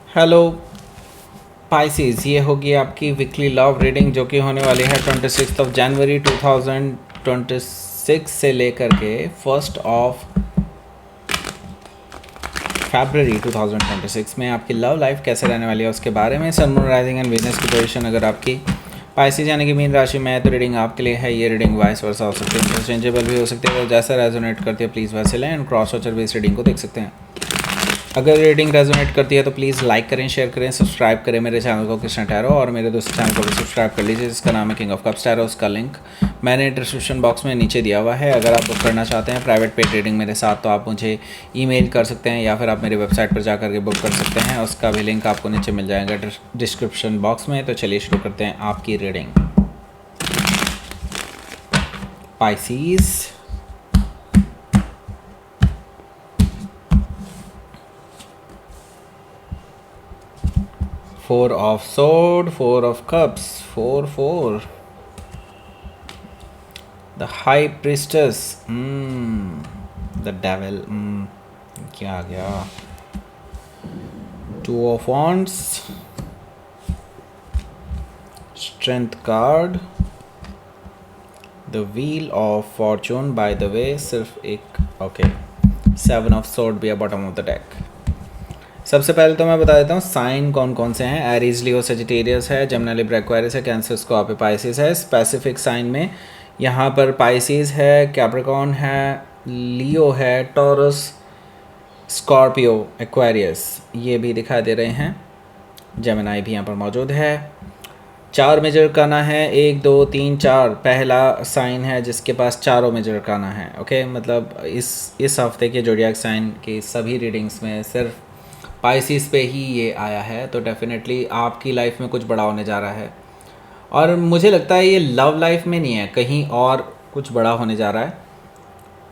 Hello Pisces, ये होगी आपकी वीकली लव रीडिंग जो कि होने वाली है 26 जनवरी 2026 से लेकर के 1 फरवरी 2026 में आपकी लव लाइफ कैसे रहने वाली है उसके बारे में। सन, मून, राइजिंग एंड वीनस की पोजीशन अगर आपकी पाइसिस यानी कि मीन राशि में है तो रीडिंग आपके लिए है। ये रीडिंग वाइस वर्सा हो सकती है, इंटरचेंजेबल भी हो सकती है, तो जैसा रेजोनेट करती है प्लीज़ वैसे लें एंड क्रॉस वॉचर भी इस रीडिंग को देख सकते हैं। अगर रीडिंग रेजोनेट करती है तो प्लीज़ लाइक करें, शेयर करें, सब्सक्राइब करें मेरे चैनल को कृष्ण टैरो, और मेरे दूसरे चैनल को भी सब्सक्राइब कर लीजिए जिसका नाम है किंग ऑफ कप्स टैरो। उसका लिंक मैंने डिस्क्रिप्शन बॉक्स में नीचे दिया हुआ है। अगर आप बुक करना चाहते हैं प्राइवेट पेड रीडिंग मेरे साथ तो आप मुझे ईमेल कर सकते हैं या फिर आप मेरी वेबसाइट पर जाकर के बुक कर सकते हैं। उसका भी लिंक आपको नीचे मिल जाएगा डिस्क्रिप्शन बॉक्स में। तो चलिए शुरू करते हैं आपकी reading. Pisces, Four of Sword, Four of Cups, 4. The High Priestess, the Devil, क्या आ गया? Two of Wands, Strength card, the Wheel of Fortune. By the way, सिर्फ एक okay. Seven of Sword भी है bottom of the deck. सबसे पहले तो मैं बता देता हूँ साइन कौन कौन से हैं। एरीज, लियो, सेजिटेरियस है, जमुना, लिब्रा, एक्वेरियस है, कैंसर, स्कॉर्पियो, पाइसिस है। स्पेसिफिक साइन में यहाँ पर पाइसिस है, कैप्रिकॉर्न है, लियो है, टॉरस, स्कॉर्पियो, एक्वेरियस ये भी दिखाई दे रहे हैं। जमुनाई भी यहाँ पर मौजूद है। 4 मेजर काना है, 1 2 3 4। पहला साइन है जिसके पास चारों मेजर काना है। ओके, मतलब इस हफ्ते के जोडियाक साइन की सभी रीडिंग्स में सिर्फ पाइसिस पे ही ये आया है, तो डेफिनेटली आपकी लाइफ में कुछ बड़ा होने जा रहा है। और मुझे लगता है ये लव लाइफ में नहीं है, कहीं और कुछ बड़ा होने जा रहा है।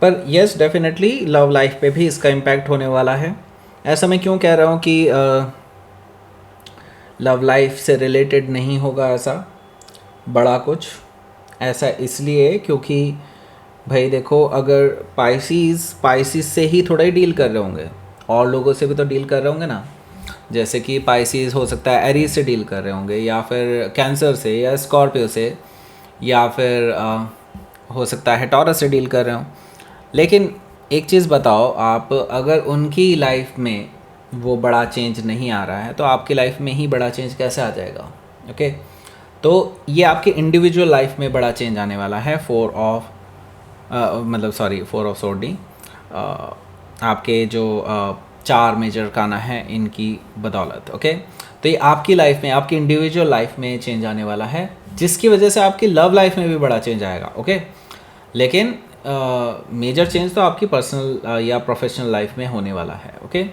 पर यस, डेफिनेटली लव लाइफ पे भी इसका इम्पैक्ट होने वाला है। ऐसा मैं क्यों कह रहा हूँ कि लव लाइफ से रिलेटेड नहीं होगा ऐसा बड़ा कुछ, ऐसा इसलिए क्योंकि भाई देखो, अगर पाइसिस से ही थोड़ा ही डील कर रहे होंगे, और लोगों से भी तो डील कर रहे होंगे ना। जैसे कि पाइसिस हो सकता है एरीज से डील कर रहे होंगे, या फिर कैंसर से, या स्कॉर्पियो से, या फिर हो सकता है टॉरस से डील कर रहे हो। लेकिन एक चीज़ बताओ, आप अगर उनकी लाइफ में वो बड़ा चेंज नहीं आ रहा है तो आपकी लाइफ में ही बड़ा चेंज कैसे आ जाएगा? ओके, तो ये आपके इंडिविजुअल लाइफ में बड़ा चेंज आने वाला है। 4 ऑफ सोर्ड नहीं, आपके जो 4 मेजर काना है इनकी बदौलत। ओके, तो ये आपकी लाइफ में, आपकी इंडिविजुअल लाइफ में चेंज आने वाला है, जिसकी वजह से आपकी लव लाइफ में भी बड़ा चेंज आएगा। ओके, लेकिन मेजर चेंज तो आपकी पर्सनल या प्रोफेशनल लाइफ में होने वाला है। ओके,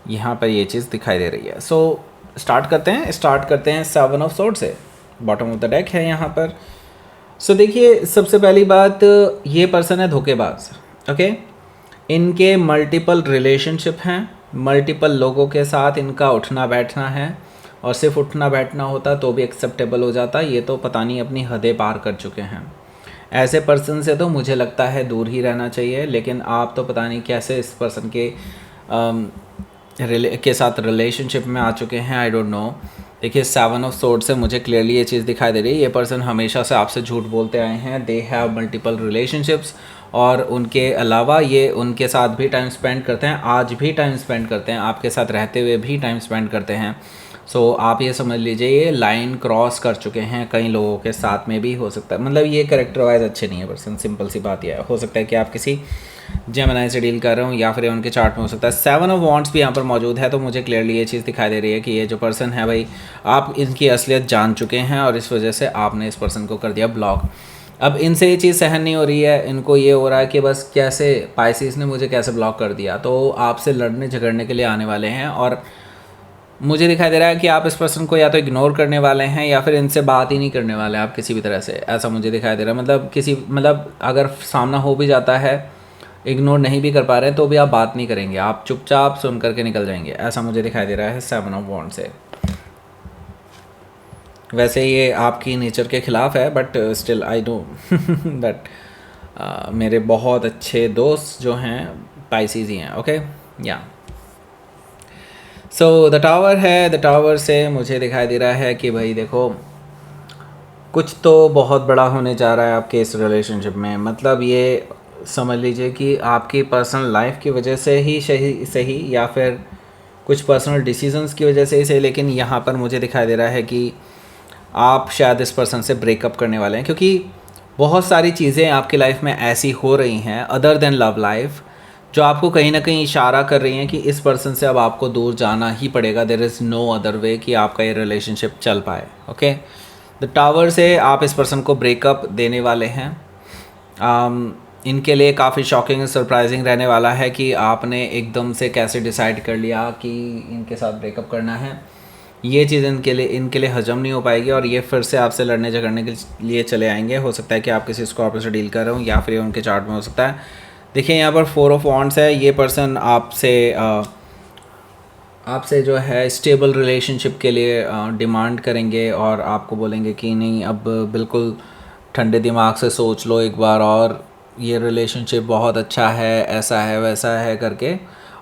यहाँ पर ये चीज़ दिखाई दे रही है। सो स्टार्ट करते हैं 7 ऑफ सोर्ड से। बॉटम ऑफ द डेक है यहाँ पर। सो देखिए, सबसे पहली बात, ये पर्सन है धोखेबाज। ओके, इनके मल्टीपल रिलेशनशिप हैं, मल्टीपल लोगों के साथ इनका उठना बैठना है, और सिर्फ उठना बैठना होता तो भी एक्सेप्टेबल हो जाता। ये तो पता नहीं अपनी हदें पार कर चुके हैं। ऐसे पर्सन से तो मुझे लगता है दूर ही रहना चाहिए। लेकिन आप तो पता नहीं कैसे इस पर्सन के साथ रिलेशनशिप में आ चुके हैं, आई डोंट नो। देखिए, 7 ऑफ सोर्ड से मुझे क्लियरली ये चीज़ दिखाई दे रही है, ये पर्सन हमेशा से आपसे झूठ बोलते आए हैं। दे हैव मल्टीपल रिलेशनशिप्स, और उनके अलावा ये उनके साथ भी टाइम स्पेंड करते हैं, आज भी टाइम स्पेंड करते हैं, आपके साथ रहते हुए भी टाइम स्पेंड करते हैं। सो आप ये समझ लीजिए ये लाइन क्रॉस कर चुके हैं कई लोगों के साथ में भी हो सकता है। मतलब ये कैरेक्टर वाइज अच्छे नहीं है पर्सन, सिंपल सी बात यह है। हो सकता है कि आप किसी जेमिनी से डील कर रहे हो, या फिर उनके चार्ट में हो सकता है 7 ऑफ वॉन्ड्स भी यहाँ पर मौजूद है। तो मुझे क्लियरली ये चीज़ दिखाई दे रही है कि ये जो पर्सन है भाई, आप इनकी असलियत जान चुके हैं, और इस वजह से आपने इस पर्सन को कर दिया ब्लॉक। अब इनसे ये चीज़ सहन नहीं हो रही है, इनको ये हो रहा है कि बस कैसे पाइसिस ने मुझे कैसे ब्लॉक कर दिया। तो आपसे लड़ने झगड़ने के लिए आने वाले हैं, और मुझे दिखाई दे रहा है कि आप इस पर्सन को या तो इग्नोर करने वाले हैं या फिर इनसे बात ही नहीं करने वाले आप किसी भी तरह से। ऐसा मुझे दिखाई दे रहा है। मतलब अगर सामना हो भी जाता है, इग्नोर नहीं भी कर पा रहे हैं, तो भी आप बात नहीं करेंगे, आप चुपचाप सुन करके निकल जाएंगे। ऐसा मुझे दिखाई दे रहा है 7 ऑफ वॉन्ड से। वैसे ये आपकी नेचर के ख़िलाफ़ है, but still I know that मेरे बहुत अच्छे दोस्त जो हैं पाइसिस ही हैं। ओके, या सो द टावर है, द टावर से मुझे दिखाई दे रहा है कि भाई देखो कुछ तो बहुत बड़ा होने जा रहा है आपके इस रिलेशनशिप में। मतलब ये समझ लीजिए कि आपकी पर्सनल लाइफ की वजह से ही सही सही या फिर कुछ पर्सनल डिसीजंस की वजह से ही सही, लेकिन यहाँ पर मुझे दिखाई दे रहा है कि आप शायद इस पर्सन से ब्रेकअप करने वाले हैं, क्योंकि बहुत सारी चीज़ें आपकी लाइफ में ऐसी हो रही हैं अदर देन लव लाइफ जो आपको कहीं ना कहीं इशारा कर रही हैं कि इस पर्सन से अब आपको दूर जाना ही पड़ेगा। There is no other way कि आपका ये रिलेशनशिप चल पाए। ओके, द टावर से आप इस पर्सन को ब्रेकअप देने वाले हैं। इनके लिए काफ़ी शॉकिंग और सरप्राइजिंग रहने वाला है कि आपने एकदम से कैसे डिसाइड कर लिया कि इनके साथ ब्रेकअप करना है। ये चीज़ इनके लिए हजम नहीं हो पाएगी और ये फिर से आपसे लड़ने झगड़ने के लिए चले आएंगे। हो सकता है कि आप किसी स्कॉर्पियो से डील कर रहे हो या फिर ये उनके चार्ट में हो सकता है। देखिए यहाँ पर 4 ऑफ वॉन्ड्स है। ये पर्सन आपसे जो है स्टेबल रिलेशनशिप के लिए डिमांड करेंगे और आपको बोलेंगे कि नहीं, अब बिल्कुल ठंडे दिमाग से सोच लो एक बार, और ये रिलेशनशिप बहुत अच्छा है, ऐसा है वैसा है करके,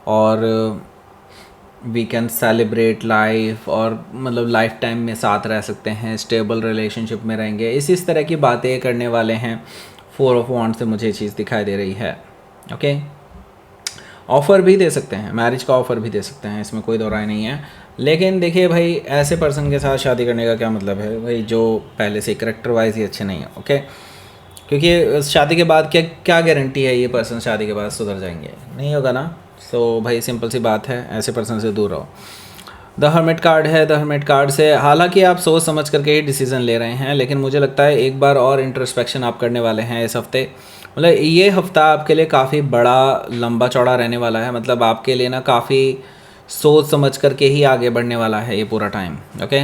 और वी कैन सेलिब्रेट लाइफ, और मतलब लाइफ टाइम में साथ रह सकते हैं, स्टेबल रिलेशनशिप में रहेंगे, इस तरह की बातें करने वाले हैं। 4 ऑफ वॉन्ड्स से मुझे ये चीज़ दिखाई दे रही है। ओके, ऑफ़र भी दे सकते हैं, मैरिज का ऑफ़र भी दे सकते हैं, इसमें कोई दो राय नहीं है। लेकिन देखिए भाई, ऐसे पर्सन के साथ शादी करने का क्या मतलब है भाई जो पहले से करेक्टर वाइज ही अच्छे नहीं है। ओके, क्योंकि शादी के बाद क्या गारंटी है ये पर्सन शादी के बाद सुधर जाएंगे, नहीं होगा ना। सो भाई सिंपल सी बात है, ऐसे पर्सन से दूर रहो। द हर्मिट कार्ड है। द हर्मिट कार्ड से हालांकि आप सोच समझ करके ही डिसीज़न ले रहे हैं, लेकिन मुझे लगता है एक बार और इंट्रोस्पेक्शन आप करने वाले हैं इस हफ्ते। मतलब ये हफ्ता आपके लिए काफ़ी बड़ा लंबा चौड़ा रहने वाला है। मतलब आपके लिए ना काफ़ी सोच समझ करके ही आगे बढ़ने वाला है ये पूरा टाइम। ओके,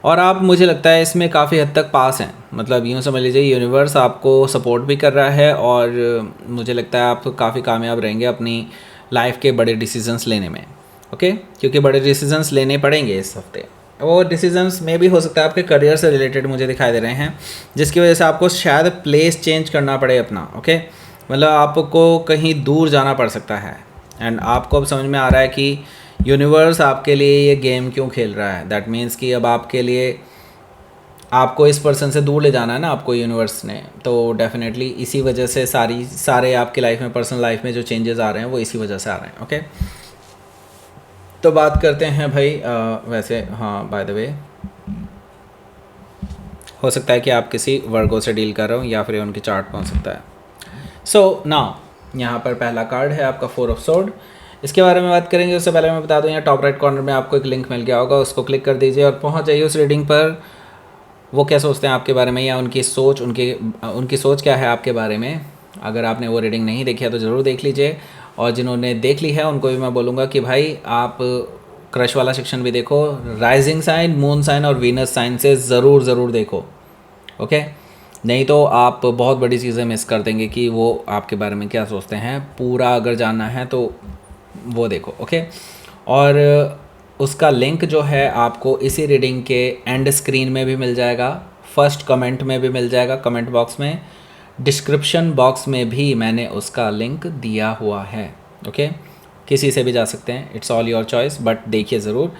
और आप, मुझे लगता है इसमें काफ़ी हद तक पास हैं। मतलब यूँ समझ लीजिए यूनिवर्स आपको सपोर्ट भी कर रहा है और मुझे लगता है आप काफ़ी कामयाब रहेंगे अपनी लाइफ के बड़े डिसीजंस लेने में। ओके, क्योंकि बड़े डिसीजंस लेने पड़ेंगे इस हफ्ते। वो डिसीजंस में भी हो सकता है आपके करियर से रिलेटेड मुझे दिखाई दे रहे हैं, जिसकी वजह से आपको शायद प्लेस चेंज करना पड़े अपना। ओके, मतलब आपको कहीं दूर जाना पड़ सकता है। एंड आपको अब समझ में आ रहा है कि यूनिवर्स आपके लिए ये गेम क्यों खेल रहा है। दैट मीन्स कि अब आपके लिए आपको इस पर्सन से दूर ले जाना है ना आपको यूनिवर्स ने, तो डेफिनेटली इसी वजह से सारे आपकी लाइफ में, पर्सनल लाइफ में जो चेंजेस आ रहे हैं वो इसी वजह से आ रहे हैं। ओके, तो बात करते हैं भाई वैसे हाँ, बाय द वे हो सकता है कि आप किसी वर्गो से डील कर रहे हो या फिर उनके चार्ट में हो सकता है। सो नाउ यहाँ पर पहला कार्ड है आपका 4 ऑफ सोर्ड। इसके बारे में बात करेंगे उससे पहले मैं बता दूँ, यहाँ टॉप राइट कॉर्नर में आपको एक लिंक मिल गया होगा, उसको क्लिक कर दीजिए और पहुँच जाइए उस रीडिंग पर। वो क्या सोचते हैं आपके बारे में, या उनकी सोच क्या है आपके बारे में। अगर आपने वो रीडिंग नहीं देखी है तो ज़रूर देख लीजिए, और जिन्होंने देख ली है उनको भी मैं बोलूँगा कि भाई आप क्रश वाला सेक्शन भी देखो, राइजिंग साइन, मून साइन और वीनस साइन से ज़रूर देखो। ओके, नहीं तो आप बहुत बड़ी चीज़ें मिस कर देंगे कि वो आपके बारे में क्या सोचते हैं। पूरा अगर जानना है तो वो देखो। ओके, और उसका लिंक जो है आपको इसी रीडिंग के एंड स्क्रीन में भी मिल जाएगा, फर्स्ट कमेंट में भी मिल जाएगा, कमेंट बॉक्स में, डिस्क्रिप्शन बॉक्स में भी मैंने उसका लिंक दिया हुआ है। ओके, किसी से भी जा सकते हैं, it's all your choice, but देखिए ज़रूर।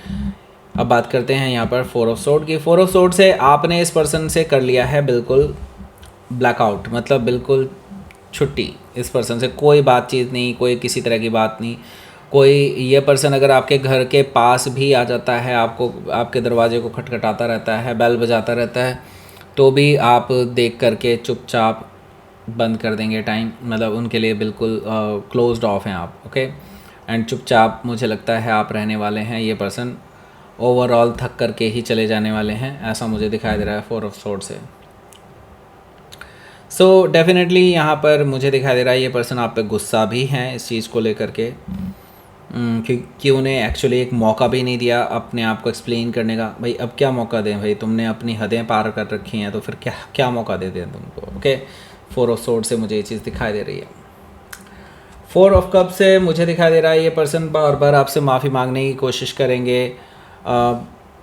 अब बात करते हैं यहाँ पर 4 ऑफ सोर्ड की। 4 ऑफ सोर्ड से आपने इस पर्सन से कर लिया है बिल्कुल ब्लैकआउट, मतलब बिल्कुल छुट्टी। इस पर्सन से कोई बातचीत नहीं, कोई किसी तरह की बात नहीं। कोई ये पर्सन अगर आपके घर के पास भी आ जाता है, आपके दरवाजे को खटखटाता रहता है, बेल बजाता रहता है, तो भी आप देख करके चुपचाप बंद कर देंगे टाइम। मतलब उनके लिए बिल्कुल क्लोज्ड ऑफ हैं आप। ओके, एंड चुपचाप मुझे लगता है आप रहने वाले हैं। ये पर्सन ओवरऑल थक करके ही चले जाने वाले हैं, ऐसा मुझे दिखाई दे रहा है 4 ऑफ सोर्ड से। सो डेफिनेटली यहाँ पर मुझे दिखाई दे रहा है ये पर्सन आप पे गुस्सा भी हैं इस चीज़ को लेकर के, कि उन्हें एक्चुअली एक मौका भी नहीं दिया अपने आप को एक्सप्लेन करने का। भाई अब क्या मौका दें भाई, तुमने अपनी हदें पार कर रखी हैं, तो फिर क्या मौका दे दें तुमको। ओके, 4 ऑफ सोर्ड से मुझे ये चीज़ दिखाई दे रही है। 4 ऑफ कप से मुझे दिखाई दे रहा है ये पर्सन बार बार आपसे माफ़ी मांगने की कोशिश करेंगे।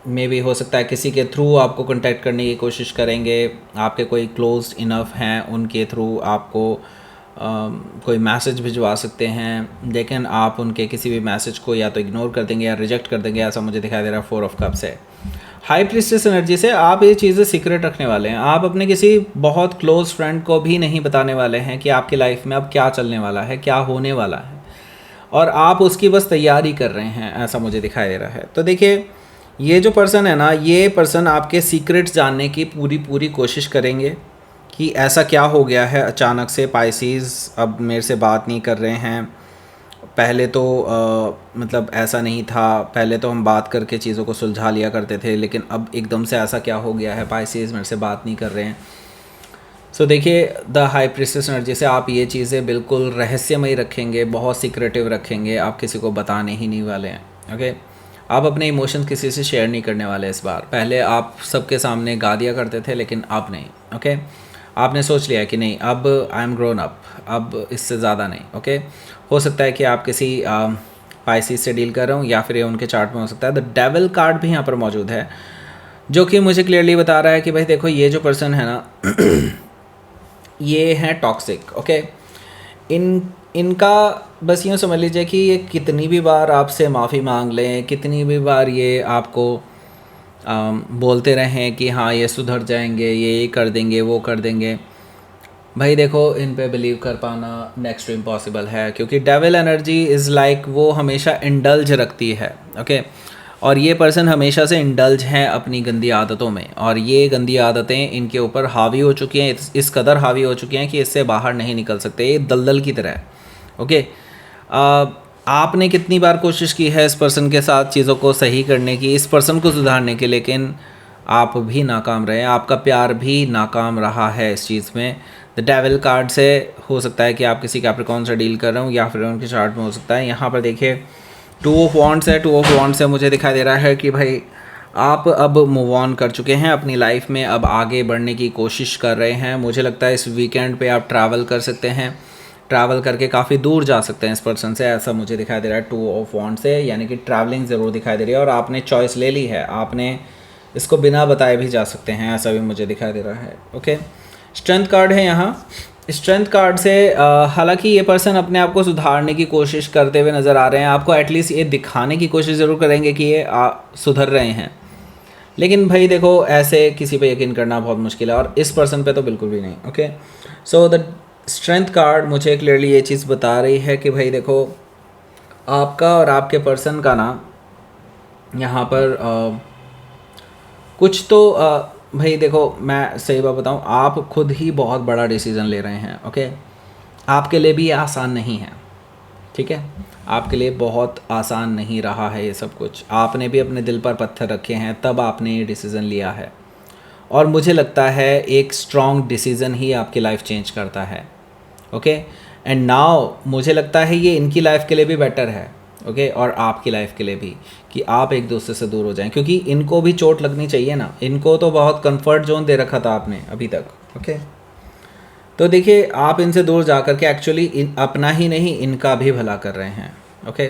मे भी हो सकता है किसी के थ्रू आपको कांटेक्ट करने की कोशिश करेंगे, आपके कोई क्लोज्ड इनफ हैं उनके थ्रू आपको कोई मैसेज भिजवा सकते हैं, लेकिन आप उनके किसी भी मैसेज को या तो इग्नोर कर देंगे या रिजेक्ट कर देंगे, ऐसा मुझे दिखाई दे रहा है 4 ऑफ कप्स है। हाई प्रीस्टेस एनर्जी से आप ये चीज़ें सीक्रेट रखने वाले हैं, आप अपने किसी बहुत क्लोज फ्रेंड को भी नहीं बताने वाले हैं कि आपकी लाइफ में अब क्या चलने वाला है, क्या होने वाला है, और आप उसकी बस तैयारी कर रहे हैं, ऐसा मुझे दिखाई दे रहा है। तो देखिए ये जो पर्सन है ना, ये पर्सन आपके सीक्रेट्स जानने की पूरी कोशिश करेंगे कि ऐसा क्या हो गया है अचानक से पाइसेस अब मेरे से बात नहीं कर रहे हैं। पहले तो मतलब ऐसा नहीं था, पहले तो हम बात करके चीज़ों को सुलझा लिया करते थे, लेकिन अब एकदम से ऐसा क्या हो गया है, पाइसेस मेरे से बात नहीं कर रहे हैं। सो देखिए द हाई प्रीस्टेस एनर्जी से आप ये चीज़ें बिल्कुल रहस्यमयी रखेंगे, बहुत सीक्रेटिव रखेंगे, आप किसी को बताने ही नहीं वाले हैं। ओके, आप अपने इमोशंस किसी से शेयर नहीं करने वाले इस बार। पहले आप सबके सामने गा दिया करते थे, लेकिन अब नहीं। ओके, आपने सोच लिया कि नहीं, अब आई एम ग्रोन अप, अब इससे ज़्यादा नहीं। ओके, हो सकता है कि आप किसी पाइसेस से डील कर रहे हो, या फिर ये उनके चार्ट में हो सकता है। द डेविल कार्ड भी यहाँ पर मौजूद है, जो कि मुझे क्लियरली बता रहा है कि भाई देखो ये जो पर्सन है ना ये है टॉक्सिक। ओके, इनका बस यूँ समझ लीजिए कि ये कितनी भी बार आपसे माफ़ी मांग लें, कितनी भी बार ये आपको बोलते रहें कि हाँ ये सुधर जाएंगे, ये कर देंगे, वो कर देंगे, भाई देखो इन पे बिलीव कर पाना नेक्स्ट टू इम्पॉसिबल है, क्योंकि डेविल एनर्जी इज़ लाइक वो हमेशा इंडल्ज रखती है। ओके, और ये पर्सन हमेशा से इंडल्ज हैं अपनी गंदी आदतों में, और ये गंदी आदतें इनके ऊपर हावी हो चुकी हैं, इस कदर हावी हो चुकी हैं कि इससे बाहर नहीं निकल सकते, ये दलदल की तरह है। ओके, आपने कितनी बार कोशिश की है इस पर्सन के साथ चीज़ों को सही करने की, इस पर्सन को सुधारने की, लेकिन आप भी नाकाम रहे, आपका प्यार भी नाकाम रहा है इस चीज़ में। द डेविल कार्ड से हो सकता है कि आप किसी कैप्रिकॉर्न से डील कर रहे हो, या फिर उनके चार्ट में हो सकता है। यहाँ पर देखिए 2 ऑफ वॉन्ड्स है। 2 ऑफ वॉन्ड्स से मुझे दिखाई दे रहा है कि भाई आप अब मूव ऑन कर चुके हैं अपनी लाइफ में, अब आगे बढ़ने की कोशिश कर रहे हैं। मुझे लगता है इस वीकेंड पे आप ट्रैवल कर सकते हैं, ट्रैवल करके काफ़ी दूर जा सकते हैं इस पर्सन से, ऐसा मुझे दिखाई दे रहा है 2 ऑफ वॉन्ड्स से, यानी कि ट्रैवलिंग ज़रूर दिखाई दे रही है। और आपने चॉइस ले ली है, आपने इसको बिना बताए भी जा सकते हैं, ऐसा भी मुझे दिखाई दे रहा है। ओके, स्ट्रेंथ कार्ड है यहाँ। स्ट्रेंथ कार्ड से हालांकि ये पर्सन अपने आप को सुधारने की कोशिश करते हुए नज़र आ रहे हैं, आपको एटलीस्ट ये दिखाने की कोशिश ज़रूर करेंगे कि ये सुधर रहे हैं, लेकिन भाई देखो ऐसे किसी पे यकीन करना बहुत मुश्किल है, और इस पर्सन पे तो बिल्कुल भी नहीं। Okay, so the strength card मुझे क्लियरली ये चीज़ बता रही है कि भाई देखो आपका और आपके पर्सन का ना यहाँ पर कुछ तो भाई देखो मैं सही बात बताऊँ, आप खुद ही बहुत बड़ा डिसीज़न ले रहे हैं। ओके, आपके लिए भी ये आसान नहीं है, ठीक है, आपके लिए बहुत आसान नहीं रहा है ये सब कुछ, आपने भी अपने दिल पर पत्थर रखे हैं, तब आपने ये डिसीज़न लिया है, और मुझे लगता है एक स्ट्रॉन्ग डिसीज़न ही आपकी लाइफ चेंज करता है। ओके, एंड नाउ मुझे लगता है ये इनकी लाइफ के लिए भी बेटर है। ओके, और आपकी लाइफ के लिए भी, कि आप एक दूसरे से दूर हो जाएं, क्योंकि इनको भी चोट लगनी चाहिए ना, इनको तो बहुत कंफर्ट जोन दे रखा था आपने अभी तक। ओके, तो देखिए आप इनसे दूर जा कर के एक्चुअली अपना ही नहीं इनका भी भला कर रहे हैं। ओके,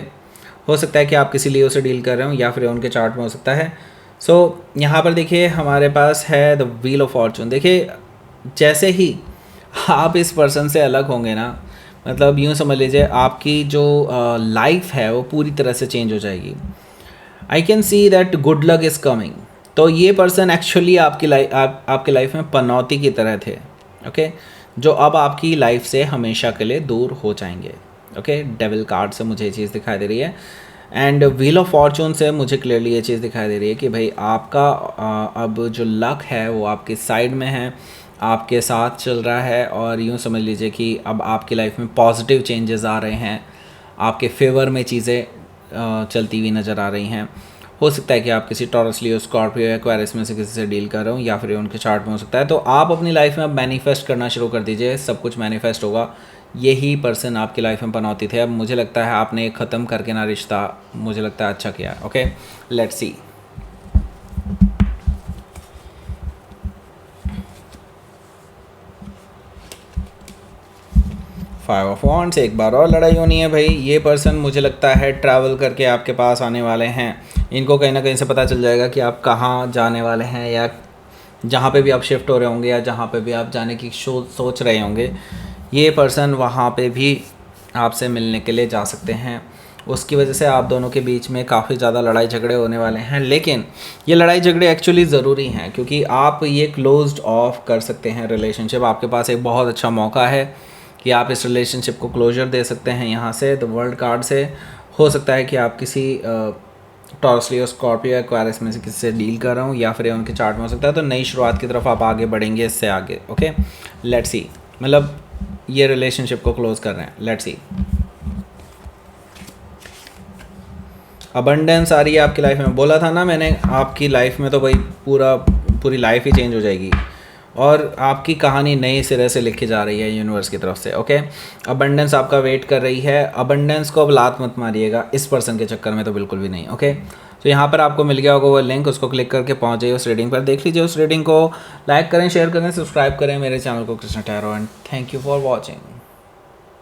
हो सकता है कि आप किसी लियो से डील कर रहे हो, या फिर उनके चार्ट में हो सकता है। सो यहाँ पर देखिए हमारे पास है द व्हील ऑफ फॉर्चून। देखिए जैसे ही आप इस पर्सन से अलग होंगे ना, मतलब यूँ समझ लीजिए आपकी जो लाइफ है वो पूरी तरह से चेंज हो जाएगी। I can see that good luck is coming. तो ये पर्सन एक्चुअली आपकी लाइफ में पनौती की तरह थे। ओके, जो अब आपकी लाइफ से हमेशा के लिए दूर हो जाएंगे। ओके, डेविल कार्ड से मुझे ये चीज़ दिखाई दे रही है, एंड व्हील ऑफ फॉर्चून से मुझे क्लियरली ये चीज़ दिखाई दे रही है कि भाई आपका अब जो लक है वो आपकी साइड में है, आपके साथ चल रहा है, और यूँ समझ लीजिए कि अब आपकी लाइफ में पॉजिटिव चेंजेस आ रहे हैं, आपके फेवर में चीज़ें चलती हुई नज़र आ रही हैं। हो सकता है कि आप किसी टॉरस, लियो, स्कॉर्पियो या एक्वेरियस में से किसी से डील कर रहे हो, या फिर उनके चार्ट में हो सकता है। तो आप अपनी लाइफ में अब मैनिफेस्ट करना शुरू कर दीजिए, सब कुछ मैनिफेस्ट होगा। यही पर्सन आपकी लाइफ में पनौती थे। अब मुझे लगता है आपने ख़त्म करके ना रिश्ता, मुझे लगता है अच्छा किया। Okay, let's see. Five of wands, एक बार और लड़ाई होनी है भाई। ये पर्सन मुझे लगता है ट्रैवल करके आपके पास आने वाले हैं। इनको कहीं ना कहीं से पता चल जाएगा कि आप कहाँ जाने वाले हैं, या जहाँ पे भी आप शिफ्ट हो रहे होंगे, या जहाँ पे भी आप जाने की सोच रहे होंगे, ये पर्सन वहाँ पे भी आपसे मिलने के लिए जा सकते हैं। उसकी वजह से आप दोनों के बीच में काफ़ी ज़्यादा लड़ाई झगड़े होने वाले हैं, लेकिन ये लड़ाई झगड़े एक्चुअली ज़रूरी हैं क्योंकि आप ये क्लोज्ड ऑफ कर सकते हैं रिलेशनशिप। आपके पास एक बहुत अच्छा मौका है कि आप इस रिलेशनशिप को क्लोजर दे सकते हैं। यहाँ से द वर्ल्ड कार्ड से हो सकता है कि आप किसी टॉरस लियो स्कॉर्पियो एक्वारियस में से किसी से डील कर रहा हूँ, या फिर ये उनके चार्ट में हो सकता है। तो नई शुरुआत की तरफ आप आगे बढ़ेंगे इससे आगे। ओके, लेट्स सी, मतलब ये रिलेशनशिप को क्लोज कर रहे हैं। लेट्स सी, अबंडेंस आ रही है आपकी लाइफ में। बोला था ना मैंने, आपकी लाइफ में तो भाई पूरी लाइफ ही चेंज हो जाएगी और आपकी कहानी नए सिरे से लिखी जा रही है यूनिवर्स की तरफ से। ओके, अबंडेंस आपका वेट कर रही है। अबंडेंस को अब लात मत मारिएगा इस पर्सन के चक्कर में, तो बिल्कुल भी नहीं। ओके, तो यहाँ पर आपको मिल गया होगा वो लिंक, उसको क्लिक करके पहुँच जाइए उस रीडिंग पर, देख लीजिए उस रीडिंग को। लाइक करें, शेयर करें, सब्सक्राइब करें मेरे चैनल को Krishna tarot, and thank you for watching.